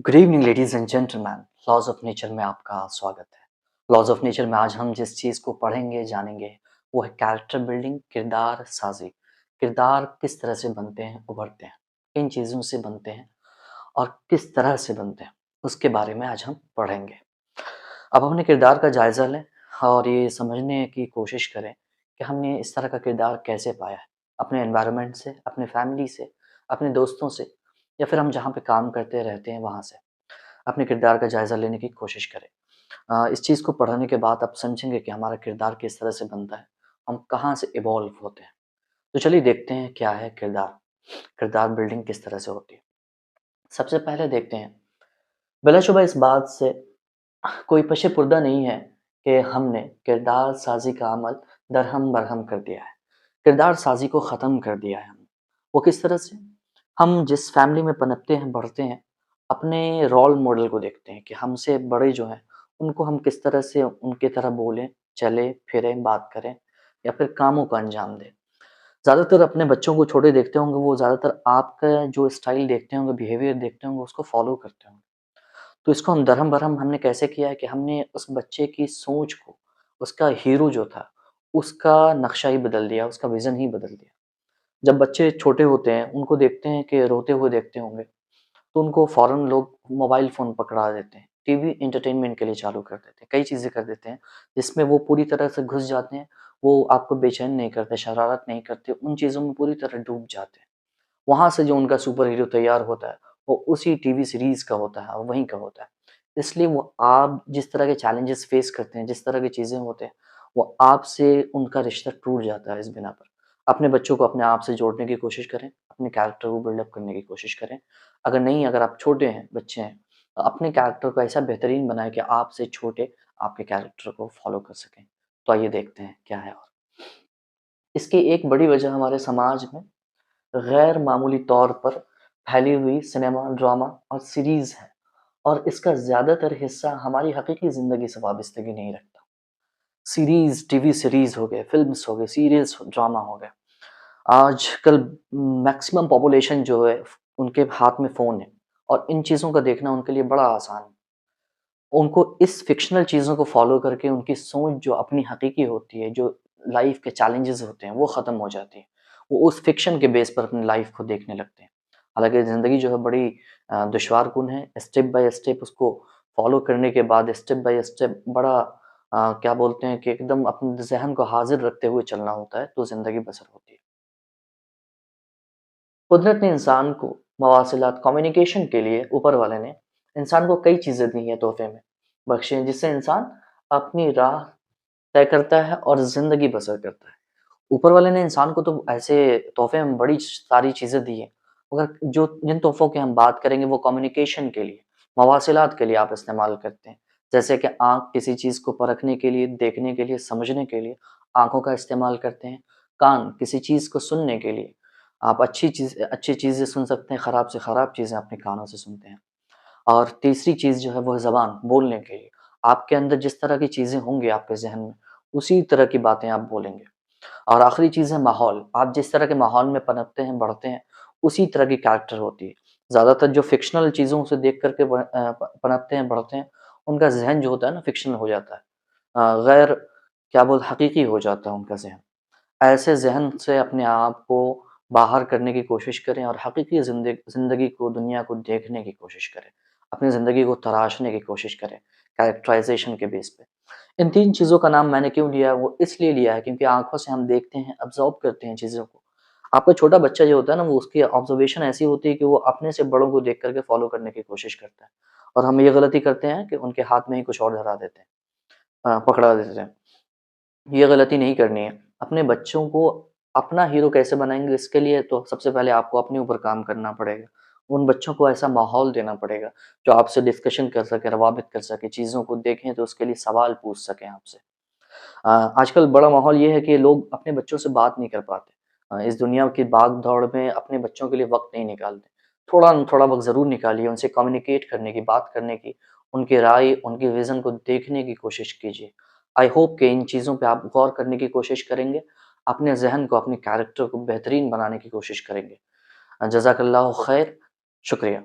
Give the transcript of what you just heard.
Good evening ladies and gentleman. Laws of nature में आपका स्वागत है। लॉज ऑफ नेचर में आज हम जिस चीज़ को पढ़ेंगे जानेंगे वो है कैरेक्टर बिल्डिंग, किरदार साजी। किरदार किस तरह से बनते हैं, उभरते हैं, किन चीज़ों से बनते हैं और किस तरह से बनते हैं, उसके बारे में आज हम पढ़ेंगे। अब अपने किरदार का जायज़ा लें और ये समझने की कोशिश करें कि हमने इस तरह का किरदार कैसे पाया है, अपने एनवायरनमेंट से, अपने फैमिली से, अपने दोस्तों से, या फिर हम जहाँ पे काम करते रहते हैं वहाँ से। अपने किरदार का जायज़ा लेने की कोशिश करें। इस चीज़ को पढ़ने के बाद आप समझेंगे कि हमारा किरदार किस तरह से बनता है, हम कहाँ से इवॉल्व होते हैं। तो चलिए देखते हैं क्या है किरदार, किरदार बिल्डिंग किस तरह से होती है। सबसे पहले देखते हैं, बिलाशुबा इस बात से कोई पशे-पर्दा नहीं है कि हमने किरदार साज़ी का अमल दरहम-बरहम कर दिया है। किरदार साज़ी को ख़त्म कर दिया है हमने। वो किस तरह से? हम जिस फैमिली में पनपते हैं, बढ़ते हैं, अपने रोल मॉडल को देखते हैं कि हमसे बड़े जो हैं, उनको हम किस तरह से उनकी तरह बोलें, चलें, फिरें, बात करें या फिर कामों को अंजाम दें। ज़्यादातर अपने बच्चों को छोटे देखते होंगे, वो ज़्यादातर आपका जो स्टाइल देखते होंगे, बिहेवियर देखते होंगे, उसको फ़ॉलो करते होंगे। तो इसको हम दरहम-बरहम हमने कैसे किया है कि हमने उस बच्चे की सोच को, उसका हीरो जो था, उसका नक्शा ही बदल दिया, उसका विज़न ही बदल दिया। जब बच्चे छोटे होते हैं, उनको देखते हैं कि रोते हुए देखते होंगे, तो उनको फ़ौरन लोग मोबाइल फ़ोन पकड़ा देते हैं, टीवी एंटरटेनमेंट के लिए चालू कर देते हैं, कई चीज़ें कर देते हैं, जिसमें वो पूरी तरह से घुस जाते हैं, वो आपको बेचैन नहीं करते, शरारत नहीं करते, उन चीज़ों में पूरी तरह डूब जाते हैं। वहाँ से जो उनका सुपर हीरो तैयार होता है, वो उसी टीवी सीरीज़ का होता है और वहीं का होता है। इसलिए वो आप जिस तरह के चैलेंजेस फ़ेस करते हैं, जिस तरह की चीज़ें होते हैं, वो आपसे उनका रिश्ता टूट जाता है इस बिना पर। अपने बच्चों को अपने आप से जोड़ने की कोशिश करें, अपने कैरेक्टर को बिल्डअप करने की कोशिश करें। अगर आप छोटे हैं, बच्चे हैं, तो अपने कैरेक्टर को ऐसा बेहतरीन बनाएँ कि आपसे छोटे आपके कैरेक्टर को फ़ॉलो कर सकें। तो आइए देखते हैं क्या है और। इसकी एक बड़ी वजह हमारे समाज में गैर मामूली तौर पर फैली हुई सिनेमा, ड्रामा और सीरीज़ है और इसका ज़्यादातर हिस्सा हमारी हकीकी ज़िंदगी से वाबस्तगी नहीं रखता। सीरीज़, टीवी सीरीज़ हो गए, फ़िल्म्स हो गए, सीरियल्स, ड्रामा हो गए। आजकल मैक्सिमम पॉपुलेशन जो है, उनके हाथ में फ़ोन है और इन चीज़ों का देखना उनके लिए बड़ा आसान है। उनको इस फ़िक्शनल चीज़ों को फ़ॉलो करके उनकी सोच जो अपनी हकीकी होती है, जो लाइफ़ के चैलेंजेज़ होते हैं, वो ख़त्म हो जाती है। वो उस फ़िक्शन के बेस पर अपनी लाइफ़ को देखने लगते हैं। हालाँकि ज़िंदगी जो है बड़ी दुश्वारकुन है, स्टेप बाय स्टेप उसको फ़ॉलो करने के बाद स्टेप बाय स्टेप बड़ा क्या बोलते हैं कि एकदम अपने ज़हन को हाज़िर रखते हुए चलना होता है, तो ज़िंदगी बसर होती है। कुदरत ने इंसान को मवासिलात कम्युनिकेशन के लिए ऊपर वाले ने इंसान को कई चीज़ें दी हैं तोहफ़े में, बख्शे हैं जिससे इंसान अपनी राह तय करता है और ज़िंदगी बसर करता है। ऊपर वाले ने इंसान को तो ऐसे तोहफ़े में बड़ी सारी चीज़ें दी हैं, मगर जो जिन तोहफ़ों की हम बात करेंगे वो कम्युनिकेशन के लिए, मवासिलात के लिए आप इस्तेमाल करते हैं। जैसे कि आँख किसी चीज़ को परखने के लिए, देखने के लिए, समझने के लिए आँखों का इस्तेमाल करते हैं। कान किसी चीज़ को सुनने के लिए, आप अच्छी चीज़ें सुन सकते हैं, ख़राब से ख़राब चीज़ें अपने कानों से सुनते हैं। और तीसरी चीज़ जो है वो है ज़बान, बोलने के लिए। आपके अंदर जिस तरह की चीज़ें होंगी आपके ज़हन में, उसी तरह की बातें आप बोलेंगे। और आखिरी चीज़ है माहौल, आप जिस तरह के माहौल में पनपते हैं, बढ़ते हैं, उसी तरह की कैरेक्टर होती है। ज़्यादातर जो फ़िक्शनल चीज़ों से देख कर के पनपते हैं, बढ़ते हैं, उनका ज़हन जो होता है ना फ़िक्शनल हो जाता है। गैर क्या बोल हकीकी हो जाता है उनका ज़हन। ऐसे ज़हन से अपने आप को बाहर करने की कोशिश करें और हकीकी ज़िंदगी को, दुनिया को देखने की कोशिश करें। अपनी ज़िंदगी को तराशने की कोशिश करें, कैरेक्टराइज़ेशन के बेस पे। इन 3 चीज़ों का नाम मैंने क्यों लिया है, वो इसलिए लिया है क्योंकि आँखों से हम देखते हैं, ऑब्ज़र्व करते हैं चीज़ों को। आपका छोटा बच्चा जो होता है ना, वो उसकी ऑब्ज़र्वेशन ऐसी होती है कि वो अपने से बड़ों को देख कर के फ़ॉलो करने की कोशिश करता है। और हम ये गलती करते हैं कि उनके हाथ में ही कुछ और धरा देते हैं, पकड़ा देते हैं। ये गलती नहीं करनी है। अपने बच्चों को अपना हीरो कैसे बनाएँगे, इसके लिए तो सबसे पहले आपको अपने ऊपर काम करना पड़ेगा। उन बच्चों को ऐसा माहौल देना पड़ेगा, जो आपसे डिस्कशन कर सके, रवाबित कर सके, चीज़ों को देखें तो उसके लिए सवाल पूछ सकें आपसे। आजकल बड़ा माहौल ये है कि लोग अपने बच्चों से बात नहीं कर पाते। इस दुनिया की भाग-दौड़ में अपने बच्चों के लिए वक़्त नहीं निकालते। थोड़ा न थोड़ा वक़्त ज़रूर निकालिए, उनसे कम्युनिकेट करने की, बात करने की, उनकी राय, उनकी विज़न को देखने की कोशिश कीजिए। आई होप कि इन चीज़ों पे आप गौर करने की कोशिश करेंगे, अपने ज़हन को, अपने कैरेक्टर को बेहतरीन बनाने की कोशिश करेंगे। जज़ाकल्लाहु खैर, शुक्रिया।